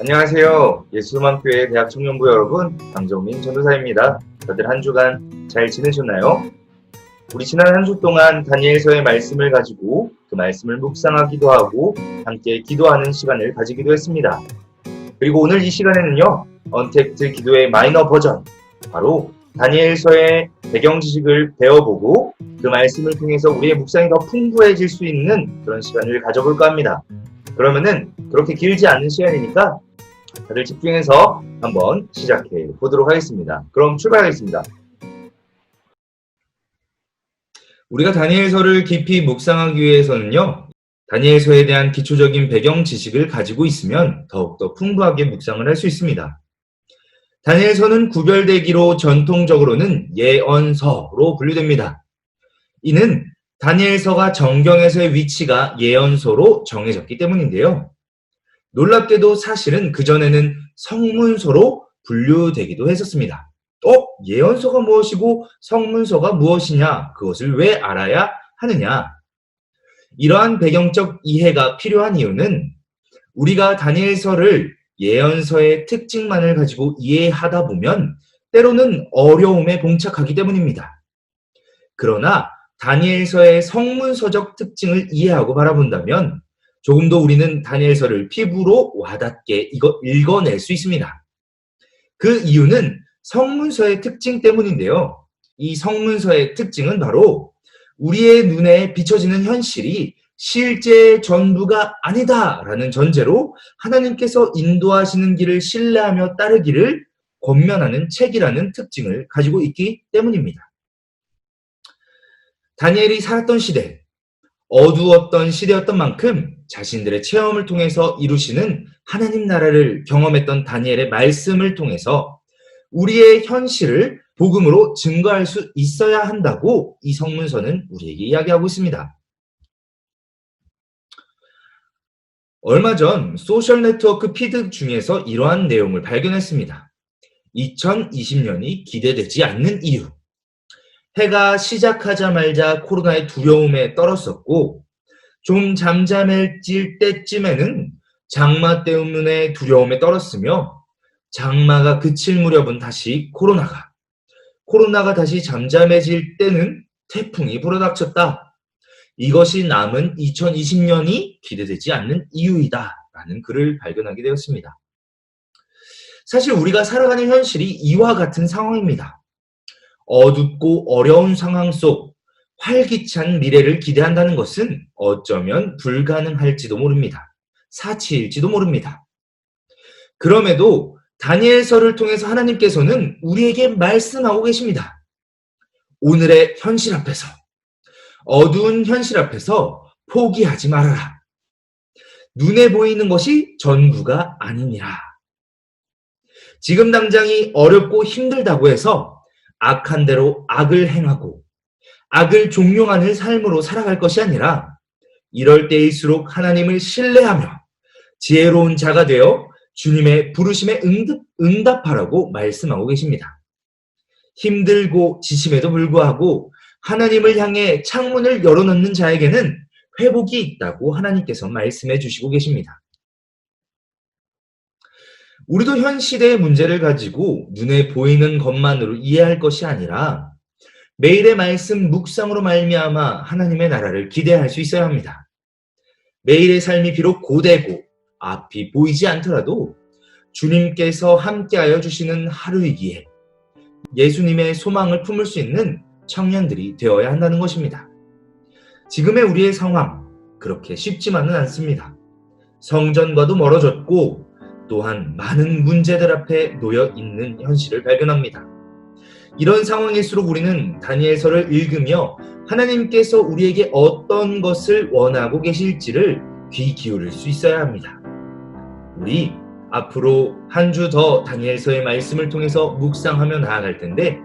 안녕하세요. 예수만교회 대학 청년부 여러분, 강정민 전도사입니다. 다들 한 주간 잘 지내셨나요? 우리 지난 한 주 동안 다니엘서의 말씀을 가지고 그 말씀을 묵상하기도 하고 함께 기도하는 시간을 가지기도 했습니다. 그리고 오늘 이 시간에는요, 언택트 기도의 마이너 버전, 바로 다니엘서의 배경 지식을 배워보고 그 말씀을 통해서 우리의 묵상이 더 풍부해질 수 있는 그런 시간을 가져볼까 합니다. 그러면은 그렇게 길지 않은 시간이니까 다들 집중해서 한번 시작해 보도록 하겠습니다. 그럼 출발하겠습니다. 우리가 다니엘서를 깊이 묵상하기 위해서는요, 다니엘서에 대한 기초적인 배경 지식을 가지고 있으면 더욱더 풍부하게 묵상을 할 수 있습니다. 다니엘서는 구별되기로 전통적으로는 예언서로 분류됩니다. 이는 다니엘서가 정경에서의 위치가 예언서로 정해졌기 때문인데요. 놀랍게도 사실은 그전에는 성문서로 분류되기도 했었습니다. 예언서가 무엇이고 성문서가 무엇이냐, 그것을 왜 알아야 하느냐. 이러한 배경적 이해가 필요한 이유는 우리가 다니엘서를 예언서의 특징만을 가지고 이해하다 보면 때로는 어려움에 봉착하기 때문입니다. 그러나 다니엘서의 성문서적 특징을 이해하고 바라본다면 조금 더 우리는 다니엘서를 피부로 와닿게 읽어낼 수 있습니다. 그 이유는 성문서의 특징 때문인데요. 이 성문서의 특징은 바로 우리의 눈에 비춰지는 현실이 실제 전부가 아니다라는 전제로 하나님께서 인도하시는 길을 신뢰하며 따르기를 권면하는 책이라는 특징을 가지고 있기 때문입니다. 다니엘이 살았던 시대, 어두웠던 시대였던 만큼 자신들의 체험을 통해서 이루시는 하나님 나라를 경험했던 다니엘의 말씀을 통해서 우리의 현실을 복음으로 증거할 수 있어야 한다고 이 성문서는 우리에게 이야기하고 있습니다. 얼마 전 소셜 네트워크 피드 중에서 이러한 내용을 발견했습니다. 2020년이 기대되지 않는 이유. 해가 시작하자마자 코로나의 두려움에 떨었었고 좀 잠잠해질 때쯤에는 장마 때문에 두려움에 떨었으며 장마가 그칠 무렵은 다시 코로나가 다시 잠잠해질 때는 태풍이 불어닥쳤다. 이것이 남은 2020년이 기대되지 않는 이유이다 라는 글을 발견하게 되었습니다. 사실 우리가 살아가는 현실이 이와 같은 상황입니다. 어둡고 어려운 상황 속 활기찬 미래를 기대한다는 것은 어쩌면 불가능할지도 모릅니다. 사치일지도 모릅니다. 그럼에도 다니엘서를 통해서 하나님께서는 우리에게 말씀하고 계십니다. 오늘의 현실 앞에서, 어두운 현실 앞에서 포기하지 말아라. 눈에 보이는 것이 전부가 아니니라. 지금 당장이 어렵고 힘들다고 해서 악한 대로 악을 행하고 악을 종용하는 삶으로 살아갈 것이 아니라 이럴 때일수록 하나님을 신뢰하며 지혜로운 자가 되어 주님의 부르심에 응답하라고 말씀하고 계십니다. 힘들고 지침에도 불구하고 하나님을 향해 창문을 열어놓는 자에게는 회복이 있다고 하나님께서 말씀해 주시고 계십니다. 우리도 현 시대의 문제를 가지고 눈에 보이는 것만으로 이해할 것이 아니라 매일의 말씀 묵상으로 말미암아 하나님의 나라를 기대할 수 있어야 합니다. 매일의 삶이 비록 고되고 앞이 보이지 않더라도 주님께서 함께하여 주시는 하루이기에 예수님의 소망을 품을 수 있는 청년들이 되어야 한다는 것입니다. 지금의 우리의 상황, 그렇게 쉽지만은 않습니다. 성전과도 멀어졌고 또한 많은 문제들 앞에 놓여 있는 현실을 발견합니다. 이런 상황일수록 우리는 다니엘서를 읽으며 하나님께서 우리에게 어떤 것을 원하고 계실지를 귀 기울일 수 있어야 합니다. 우리 앞으로 한 주 더 다니엘서의 말씀을 통해서 묵상하며 나아갈 텐데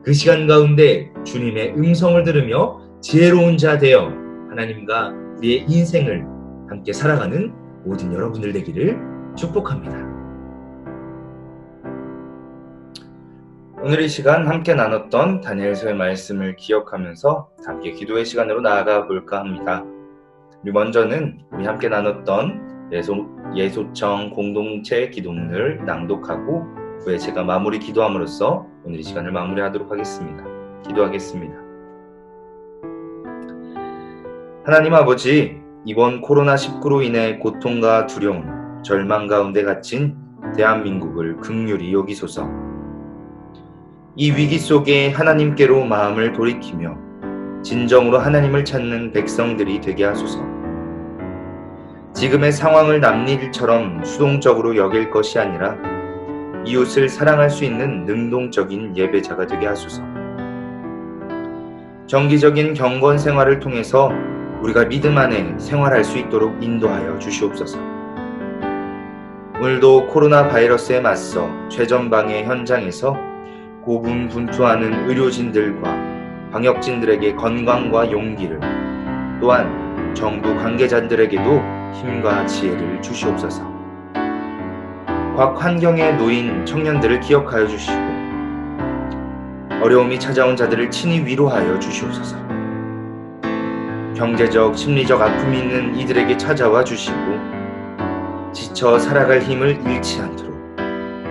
그 시간 가운데 주님의 음성을 들으며 지혜로운 자 되어 하나님과 우리의 인생을 함께 살아가는 모든 여러분들 되기를 축복합니다. 오늘 이 시간 함께 나눴던 다니엘서의 말씀을 기억하면서 함께 기도의 시간으로 나아가 볼까 합니다. 우리 먼저는 우리 함께 나눴던 예소청 공동체 기도문을 낭독하고 후에 제가 마무리 기도함으로써 오늘 이 시간을 마무리하도록 하겠습니다. 기도하겠습니다. 하나님 아버지, 이번 코로나19로 인해 고통과 두려움, 절망 가운데 갇힌 대한민국을 긍휼히 여기소서. 이 위기 속에 하나님께로 마음을 돌이키며 진정으로 하나님을 찾는 백성들이 되게 하소서. 지금의 상황을 남일처럼 수동적으로 여길 것이 아니라 이웃을 사랑할 수 있는 능동적인 예배자가 되게 하소서. 정기적인 경건 생활을 통해서 우리가 믿음 안에 생활할 수 있도록 인도하여 주시옵소서. 오늘도 코로나 바이러스에 맞서 최전방의 현장에서 고군분투하는 의료진들과 방역진들에게 건강과 용기를, 또한 정부 관계자들에게도 힘과 지혜를 주시옵소서. 각 환경에 놓인 청년들을 기억하여 주시고 어려움이 찾아온 자들을 친히 위로하여 주시옵소서. 경제적, 심리적 아픔이 있는 이들에게 찾아와 주시고 지쳐 살아갈 힘을 잃지 않도록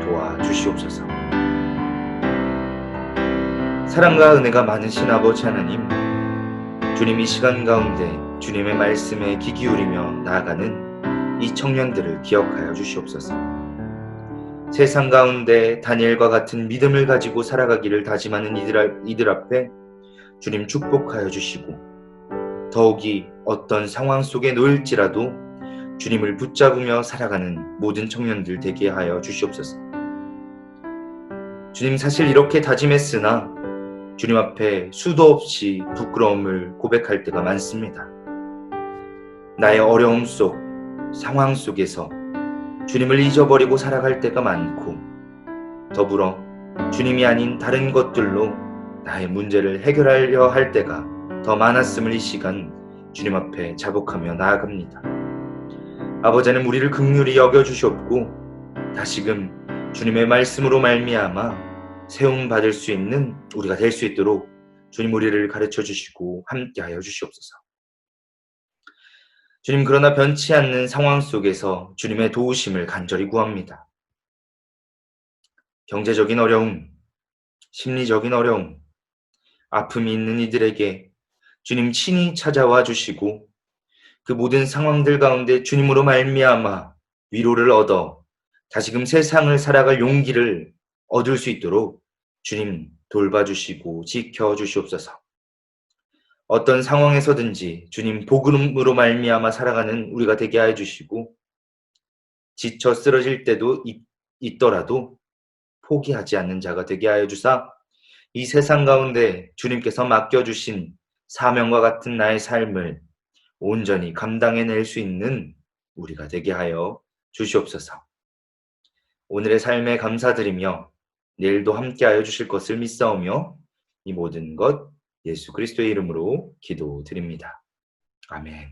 도와주시옵소서. 사랑과 은혜가 많으신 아버지 하나님, 주님 이 시간 가운데 주님의 말씀에 귀 기울이며 나아가는 이 청년들을 기억하여 주시옵소서. 세상 가운데 다니엘과 같은 믿음을 가지고 살아가기를 다짐하는 이들 앞에 주님 축복하여 주시고, 더욱이 어떤 상황 속에 놓일지라도 주님을 붙잡으며 살아가는 모든 청년들 되게 하여 주시옵소서. 주님, 사실 이렇게 다짐했으나 주님 앞에 수도 없이 부끄러움을 고백할 때가 많습니다. 나의 어려움 속, 상황 속에서 주님을 잊어버리고 살아갈 때가 많고, 더불어 주님이 아닌 다른 것들로 나의 문제를 해결하려 할 때가 더 많았음을 이 시간 주님 앞에 자복하며 나아갑니다. 아버지 하나님, 우리를 긍휼히 여겨주시옵고 다시금 주님의 말씀으로 말미암아 세움 받을 수 있는 우리가 될 수 있도록 주님 우리를 가르쳐 주시고 함께하여 주시옵소서. 주님, 그러나 변치 않는 상황 속에서 주님의 도우심을 간절히 구합니다. 경제적인 어려움, 심리적인 어려움, 아픔이 있는 이들에게 주님 친히 찾아와 주시고 그 모든 상황들 가운데 주님으로 말미암아 위로를 얻어 다시금 세상을 살아갈 용기를 얻을 수 있도록 주님 돌봐주시고 지켜주시옵소서. 어떤 상황에서든지 주님 복음으로 말미암아 살아가는 우리가 되게 하여 주시고, 지쳐 쓰러질 때도 있더라도 포기하지 않는 자가 되게 하여 주사 이 세상 가운데 주님께서 맡겨주신 사명과 같은 나의 삶을 온전히 감당해낼 수 있는 우리가 되게 하여 주시옵소서. 오늘의 삶에 감사드리며 내일도 함께하여 주실 것을 믿사오며 이 모든 것 예수 그리스도의 이름으로 기도드립니다. 아멘.